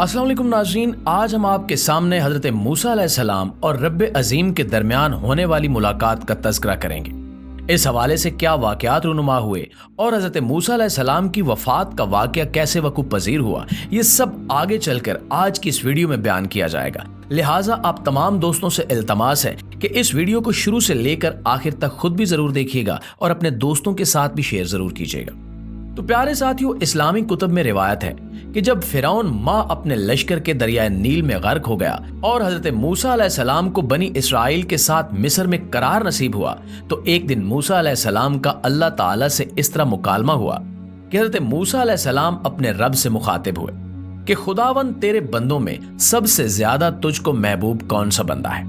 अस्सलाम वालेकुम नाज़रीन, आज हम आपके सामने हज़रत मूसा अलैहिस्सलाम और रब्ब अज़ीम के दरमियान होने वाली मुलाकात का तज़किरा करेंगे। इस हवाले से क्या वाक़यात रूनुमा हुए और हज़रत मूसा अलैहिस्सलाम की वफ़ात का वाक़या कैसे वक़ूफ़ पज़ीर हुआ, ये सब आगे चलकर आज की इस वीडियो में बयान किया जाएगा। लिहाजा आप तमाम दोस्तों से इल्तमास है कि इस वीडियो को शुरू से लेकर आखिर तक खुद भी ज़रूर देखिएगा और अपने दोस्तों के साथ भी शेयर ज़रूर कीजिएगा। तो प्यारे साथियों, इस्लामी कुतुब में रिवायत है कि जब फिरौन माँ अपने लश्कर के दरियाए नील में गर्क हो गया और हजरत मूसा अलैहिस्सलाम को बनी इसराइल के साथ मिस्र में करार नसीब हुआ, तो एक दिन मूसा अलैहिस्सलाम का अल्लाह ताला से इस तरह मुकालमा हुआ कि हजरत मूसा अलैहिस्सलाम अपने रब से मुखातिब हुए कि खुदावन, तेरे बंदों में सबसे ज्यादा तुझको महबूब कौन सा बंदा है।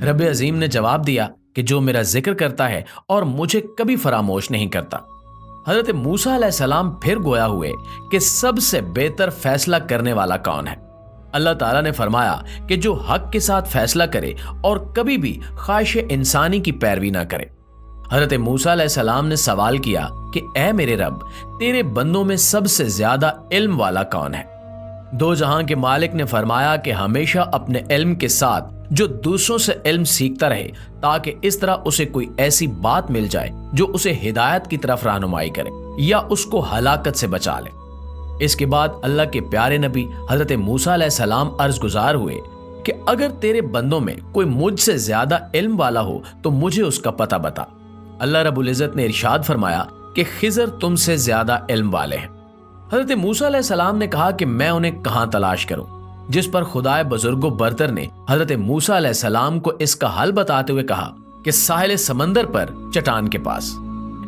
रब अजीम ने जवाब दिया कि जो मेरा जिक्र करता है और मुझे कभी फरामोश नहीं करता। हजरत मूसा अलैहिस्सलाम फिर गोया हुए कि सबसे बेहतर फैसला करने वाला कौन है। अल्लाह ताला ने फरमाया कि जो हक के साथ फैसला करे और कभी भी ख्वाहिश इंसानी की पैरवी ना करे। हजरत मूसा अलैहिस्सलाम ने सवाल किया कि ए मेरे रब, तेरे बंदों में सबसे ज्यादा इल्म वाला कौन है। दो जहां के मालिक ने फरमाया कि हमेशा अपने इल्म के साथ जो दूसरों से इल्म सीखता रहे, ताकि इस तरह उसे कोई ऐसी बात मिल जाए जो उसे हिदायत की तरफ रहनुमाई करे या उसको हलाकत से बचा ले। इसके बाद अल्लाह के प्यारे नबी हजरत मूसा अलैहिस्सलाम अर्ज गुजार हुए कि अगर तेरे बंदों में कोई मुझसे ज्यादा इल्म वाला हो तो मुझे उसका पता बता। अल्लाह रब्बुल इज्जत ने इरशाद फरमाया कि खिजर तुमसे ज्यादा इल्म वाले हैं। हजरत मूसा अलैहिस्सलाम ने कहा कि मैं उन्हें कहां तलाश करूं, जिस पर खुदाए बुजुर्गो बरतर ने हजरत मूसा अलैहिस्सलाम को इसका हल बताते हुए कहा कि साहिल समंदर पर चट्टान के पास।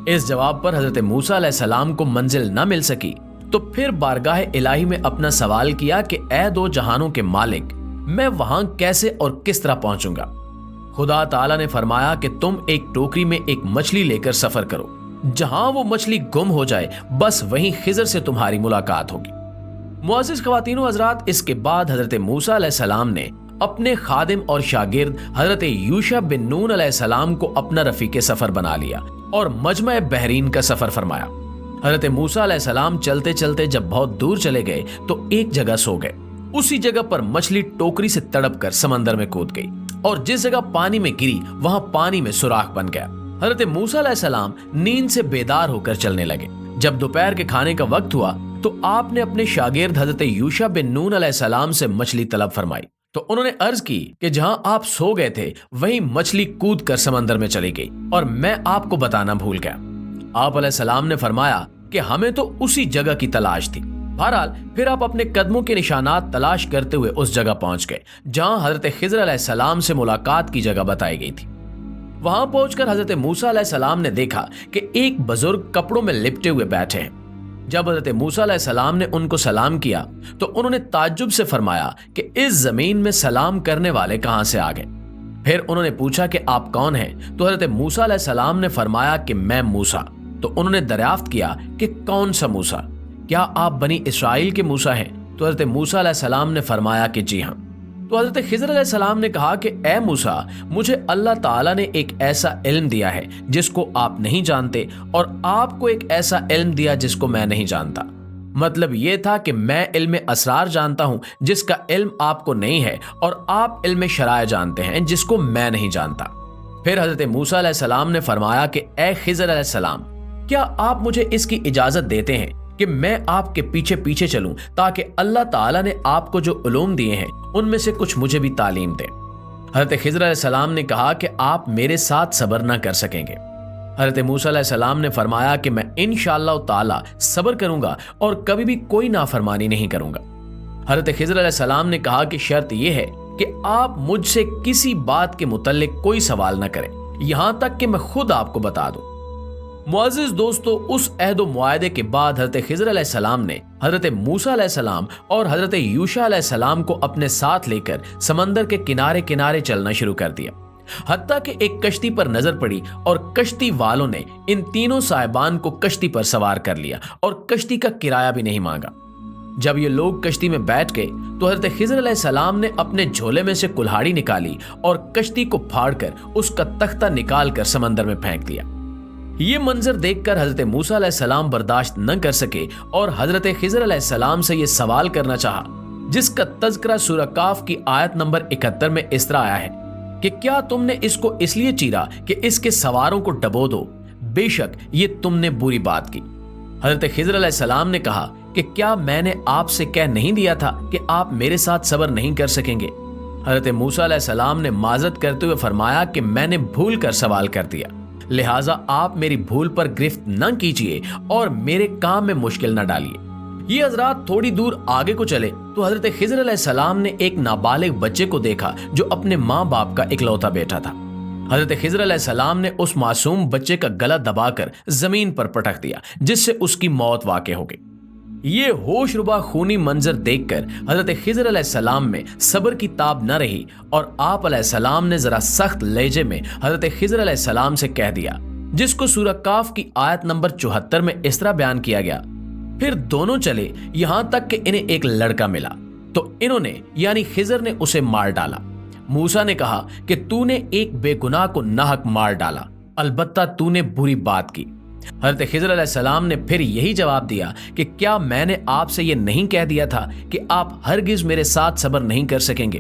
इस जवाब पर हजरत मूसा अलैहिस्सलाम को मंजिल न मिल सकी तो फिर बारगाह इलाही में अपना सवाल किया कि ए दो जहानों के मालिक, मैं वहां कैसे और किस तरह पहुंचूंगा। खुदा ताला ने फरमाया कि तुम एक टोकरी में एक मछली लेकर सफर करो, जहां वो मछली गुम हो जाए बस वहीं खिजर से तुम्हारी मुलाकात होगी। मुअज़्ज़िज़ ख़वातीन व हज़रात, इसके बाद हजरत मूसा अलैहिस्सलाम ने अपने खादिम और शागिर्द हजरत यूशा बिन नून अलैहिस्सलाम को अपना रफीक सफर बना लिया और मजमा बहरीन का सफर फरमाया। हजरत मूसा अलैहिस्सलाम चलते चलते जब बहुत दूर चले गए तो एक जगह सो गए। उसी जगह पर मछली टोकरी से तड़प कर समंदर में कूद गई और जिस जगह पानी में गिरी वहां पानी में सुराख बन गया। हजरत मूसा अलैहिस्सलाम नींद से बेदार होकर चलने लगे। जब दोपहर के खाने का वक्त हुआ तो आपने अपने शागिर्द हजरत यूशा बिन नून अलैहिस्सलाम से मछली तलब फरमाई, तो उन्होंने अर्ज की कि जहां आप सो गए थे वहीं मछली कूद कर समंदर में चली गई और मैं आपको बताना भूल गया। आप अलैहिस्सलाम ने फरमाया कि हमें तो उसी जगह की तलाश थी। बहरहाल फिर आप अपने कदमों के निशानात तलाश करते हुए उस जगह पहुंच गए जहां हजरत खिजर अलैहिस्सलाम से मुलाकात की जगह बताई गई थी। वहां पहुंचकर हजरत मूसा अलैहिस्सलाम ने देखा कि एक बुजुर्ग कपड़ों में लिपटे हुए बैठे हैं। जब हजरत मूसा अलैहिस्सलाम ने उनको सलाम किया तो उन्होंने ताज्जुब से फरमाया कि इस जमीन में सलाम करने वाले कहां से आ गए। फिर उन्होंने पूछा कि आप कौन हैं, तो हजरत मूसा अलैहिस्सलाम ने फरमाया कि मैं मूसा। तो उन्होंने दरियाफ्त किया कि कौन सा मूसा, क्या आप बनी इसराइल के मूसा हैं? तो हजरत मूसा अलैहिस्सलाम ने फरमाया कि जी हाँ। तो हजरत खिजर अलैहिस्सलाम ने कहा कि ए मूसा, मुझे अल्लाह ताला ने एक ऐसा इल्म दिया है जिसको आप नहीं जानते और आपको एक ऐसा इल्म दिया जिसको मैं नहीं जानता। मतलब ये था कि मैं इल्म असरार जानता हूं जिसका इल्म आपको नहीं है और आप इल्म शराय जानते हैं जिसको मैं नहीं जानता। फिर हजरत मूसा अलैहिस्सलाम ने फरमाया कि ए खिजर अलैहिस्सलाम, क्या आप मुझे इसकी इजाजत देते हैं कि मैं आपके पीछे पीछे चलूं ताकि अल्लाह ताला ने आपको जो उलूम दिए हैं उनमें से कुछ मुझे भी तालीम दें। हजरत खिजर अलैहिस्सलाम ने कहा कि आप मेरे साथ सब्र न कर सकेंगे। हजरत मूसा अलैहिस्सलाम ने फरमाया कि मैं इंशाअल्लाह ताला सब्र करूंगा और कभी भी कोई नाफरमानी नहीं करूंगा। हजरत खिजर अलैहिस्सलाम ने कहा कि शर्त यह है कि आप मुझसे किसी बात के मुतल्लिक कोई सवाल न करें, यहां तक कि मैं खुद आपको बता दूं। मुअज़्ज़िज़ दोस्तों, उस अहद मुआहदे के बाद हजरत खिजर अलैहिस्सलाम ने हजरत मूसा अलैहिस्सलाम और हजरत यूशा अलैहिस्सलाम को अपने साथ लेकर समंदर के किनारे किनारे चलना शुरू कर दिया। हत्ता कि एक कश्ती पर नजर पड़ी और कश्ती वालों ने इन तीनों साहिबान को कश्ती पर सवार कर लिया और कश्ती का किराया भी नहीं मांगा। जब ये लोग कश्ती में बैठ गए तो हजरत खिजर अलैहिस्सलाम ने अपने झोले में से कुल्हाड़ी निकाली और कश्ती को फाड़कर उसका तख्ता निकाल कर समंदर में फेंक दिया। ये मंजर देखकर हजरत मूसा अलैहिस्सलाम बर्दाश्त न कर सके और हजरत खिजर अलैहिस्सलाम से ये सवाल करना चाहा جس کا تذکرہ سورہ کاف کی آیت نمبر 71 میں اس طرح آیا ہے کہ کیا تم نے اس کو اس لیے چیرا کہ اس کے سواروں کو ڈبو دو؟ بے شک یہ تم نے بری بات کی۔ حضرت خضر علیہ السلام نے کہا کہ کیا میں نے آپ سے کہہ نہیں دیا تھا کہ آپ میرے ساتھ صبر نہیں کر سکیں گے؟ حضرت موسیٰ علیہ السلام نے معذرت کرتے ہوئے فرمایا کہ میں نے بھول کر سوال کر دیا، لہٰذا آپ میری بھول پر گرفت نہ کیجیے اور میرے کام میں مشکل نہ ڈالیے۔ یہ حضرات تھوڑی دور آگے کو چلے تو حضرت خضر علیہ السلام نے ایک نابالغ بچے کو دیکھا جو اپنے ماں باپ کا اکلوتا بیٹا تھا۔ حضرت خضر علیہ السلام نے اس معصوم بچے کا گلا دبا کر زمین پر پٹک دیا، جس سے اس کی موت واقع ہو گئی۔ یہ ہوش ربا خونی منظر دیکھ کر حضرت خضر علیہ السلام میں صبر کی تاب نہ رہی اور آپ علیہ السلام نے ذرا سخت لہجے میں حضرت خضر علیہ السلام سے کہہ دیا، جس کو سورہ کاف کی آیت نمبر 74 میں اس طرح بیان کیا گیا، پھر دونوں چلے یہاں تک کہ انہیں ایک لڑکا ملا تو انہوں نے یعنی خضر نے اسے مار ڈالا۔ موسیٰ نے کہا کہ تو نے ایک بے گناہ کو ناحق مار ڈالا، البتہ تو نے بری بات کی۔ حضرت خضر علیہ السلام نے پھر یہی جواب دیا کہ کیا میں نے آپ سے یہ نہیں کہہ دیا تھا کہ آپ ہرگز میرے ساتھ صبر نہیں کر سکیں گے؟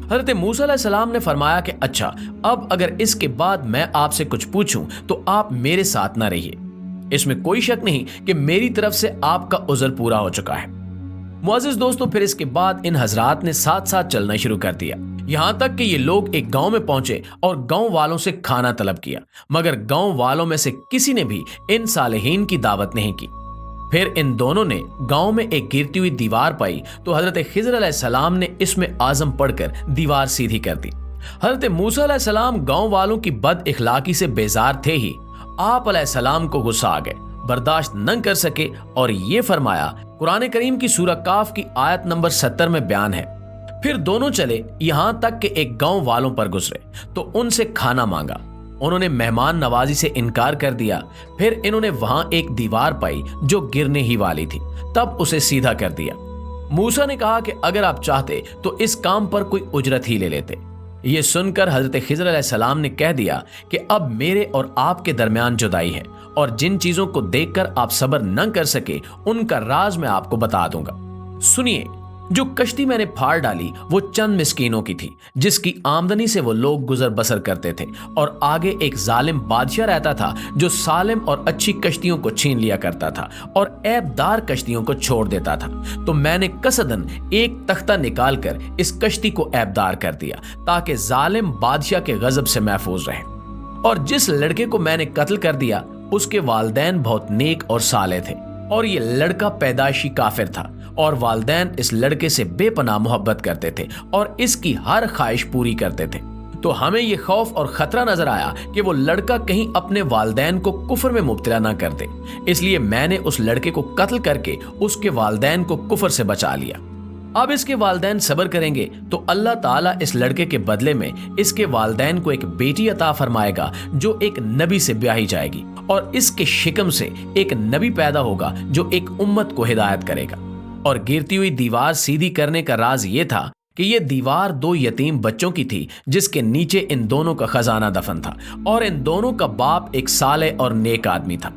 حضرت موسیٰ علیہ السلام نے فرمایا کہ اچھا، اب اگر اس کے بعد میں آپ سے کچھ پوچھوں تو آپ میرے ساتھ نہ رہیے، اس میں کوئی شک نہیں کہ میری طرف سے آپ کا عذر پورا ہو چکا ہے۔ معزز دوستو، پھر اس کے بعد ان حضرات نے ساتھ ساتھ چلنا شروع کر دیا، یہاں تک کہ یہ لوگ ایک گاؤں میں پہنچے اور گاؤں والوں سے کھانا طلب کیا، مگر گاؤں والوں میں سے کسی نے بھی ان صالحین کی دعوت نہیں کی۔ پھر ان دونوں نے گاؤں میں ایک گرتی ہوئی دیوار پائی تو حضرت خضر علیہ السلام نے اس میں اعظم پڑھ کر دیوار سیدھی کر دی۔ حضرت موسیٰ علیہ السلام گاؤں والوں کی بد اخلاقی سے بیزار تھے ہی آپ علیہ السلام کو غصہ آ گئے، برداشت نہ کر سکے اور یہ فرمایا، قرآن کریم کی سورہ کاف کی آیت نمبر 70 میں بیان ہے، پھر دونوں چلے یہاں تک کہ ایک گاؤں والوں پر گزرے تو ان سے کھانا مانگا، انہوں نے مہمان نوازی سے انکار کر دیا۔ پھر انہوں نے وہاں ایک دیوار پائی جو گرنے ہی والی تھی، تب اسے سیدھا کر دیا۔ موسیٰ نے کہا کہ اگر آپ چاہتے تو اس کام پر کوئی اجرت ہی لے لیتے۔ یہ سن کر حضرت خضر علیہ السلام نے کہہ دیا کہ اب میرے اور آپ کے درمیان جدائی ہے، اور جن چیزوں کو دیکھ کر آپ صبر نہ کر سکے ان کا راز میں آپ کو بتا دوں گا۔ سنیے، جو کشتی میں نے پھاڑ ڈالی وہ چند مسکینوں کی تھی، جس کی آمدنی سے وہ لوگ گزر بسر کرتے تھے، اور آگے ایک ظالم بادشاہ رہتا تھا جو سالم اور اچھی کشتیوں کو چھین لیا کرتا تھا اور عیب دار کشتیوں کو چھوڑ دیتا تھا۔ تو میں نے قصدن ایک تختہ نکال کر اس کشتی کو عیب دار کر دیا تاکہ ظالم بادشاہ کے غضب سے محفوظ رہے۔ اور جس لڑکے کو میں نے قتل کر دیا اس کے والدین بہت نیک اور صالح تھے، اور یہ لڑکا پیدائشی کافر تھا، اور والدین اس لڑکے سے بے پناہ محبت کرتے تھے اور اس کی ہر خواہش پوری کرتے تھے۔ تو ہمیں یہ خوف اور خطرہ نظر آیا کہ وہ لڑکا کہیں اپنے والدین کو کفر میں مبتلا نہ کر دے، اس لیے میں نے اس لڑکے کو قتل کر کے اس کے والدین کو کفر سے بچا لیا۔ اب اس کے والدین صبر کریں گے تو اللہ تعالیٰ اس لڑکے کے بدلے میں اس کے والدین کو ایک بیٹی عطا فرمائے گا جو ایک نبی سے بیاہی جائے گی، اور اس کے شکم سے ایک نبی پیدا ہوگا جو ایک امت کو ہدایت کرے گا۔ اور گرتی ہوئی دیوار سیدھی کرنے کا راز یہ تھا کہ یہ دیوار 2 یتیم بچوں کی تھی جس کے نیچے ان دونوں کا خزانہ دفن تھا، اور ان دونوں کا باپ ایک صالح اور نیک آدمی تھا۔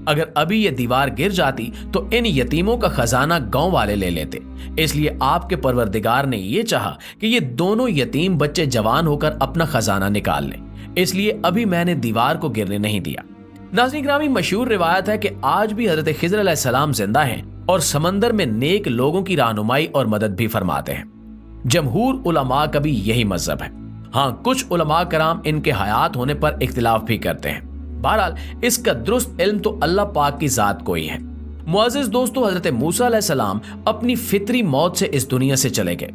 اگر ابھی یہ دیوار گر جاتی تو ان یتیموں کا خزانہ گاؤں والے لے لیتے، اس لیے آپ کے پروردگار نے یہ چاہا کہ یہ دونوں یتیم بچے جوان ہو کر اپنا خزانہ نکال لیں، اس لیے ابھی میں نے دیوار کو گرنے نہیں دیا۔ ناظرین گرامی، مشہور روایت ہے کہ آج بھی حضرت خضر علیہ السلام زندہ ہیں اور سمندر میں نیک لوگوں کی رہنمائی اور مدد بھی فرماتے ہیں۔ جمہور علماء کا بھی یہی مذہب ہے۔ ہاں، کچھ علماء کرام ان کے حیات ہونے پر اختلاف بھی کرتے ہیں۔ بہرحال اس کا درست علم تو اللہ پاک کی ذات کو ہی ہے۔ معزز دوستو، حضرت موسیٰ علیہ السلام اپنی فطری موت سے اس دنیا سے چلے گئے۔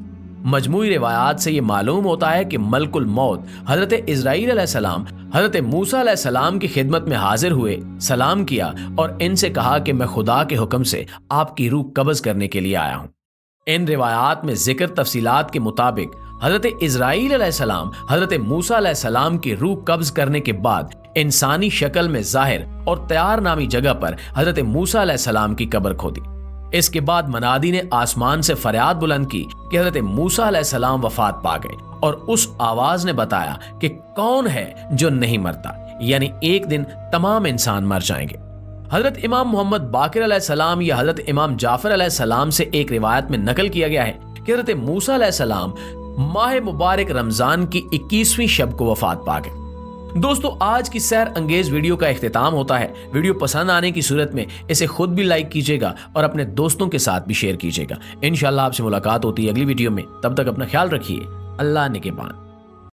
مجموعی روایات سے یہ معلوم ہوتا ہے کہ ملک الموت حضرت اسرائیل علیہ السلام حضرت موسیٰ علیہ السلام کی خدمت میں حاضر ہوئے، سلام کیا اور ان سے کہا کہ میں خدا کے حکم سے آپ کی روح قبض کرنے کے لیے آیا ہوں۔ ان روایات میں ذکر تفصیلات کے مطابق حضرت اسرائیل علیہ السلام حضرت موسیٰ علیہ السلام کی روح قبض کرنے کے بعد انسانی شکل میں ظاہر اور تیار نامی جگہ پر حضرت موسیٰ علیہ السلام کی قبر کھودی۔ اس کے بعد منادی نے آسمان سے فریاد بلند کی کہ حضرت موسیٰ علیہ السلام وفات پا گئے، اور اس آواز نے بتایا کہ کون ہے جو نہیں مرتا، یعنی ایک دن تمام انسان مر جائیں گے۔ حضرت امام محمد باقر علیہ السلام یا حضرت امام جعفر علیہ السلام سے ایک روایت میں نقل کیا گیا ہے کہ حضرت موسیٰ علیہ السلام ماہ مبارک رمضان کی 21ویں شب کو وفات پا گئے۔ دوستو آج کی سیر انگیز ویڈیو کا اختتام ہوتا ہے۔ ویڈیو پسند آنے کی صورت میں اسے خود بھی لائک کیجئے گا اور اپنے دوستوں کے ساتھ بھی شیئر کیجئے گا۔ انشاءاللہ آپ سے ملاقات ہوتی ہے اگلی ویڈیو میں، تب تک اپنا خیال رکھیے۔ اللہ نگہبان۔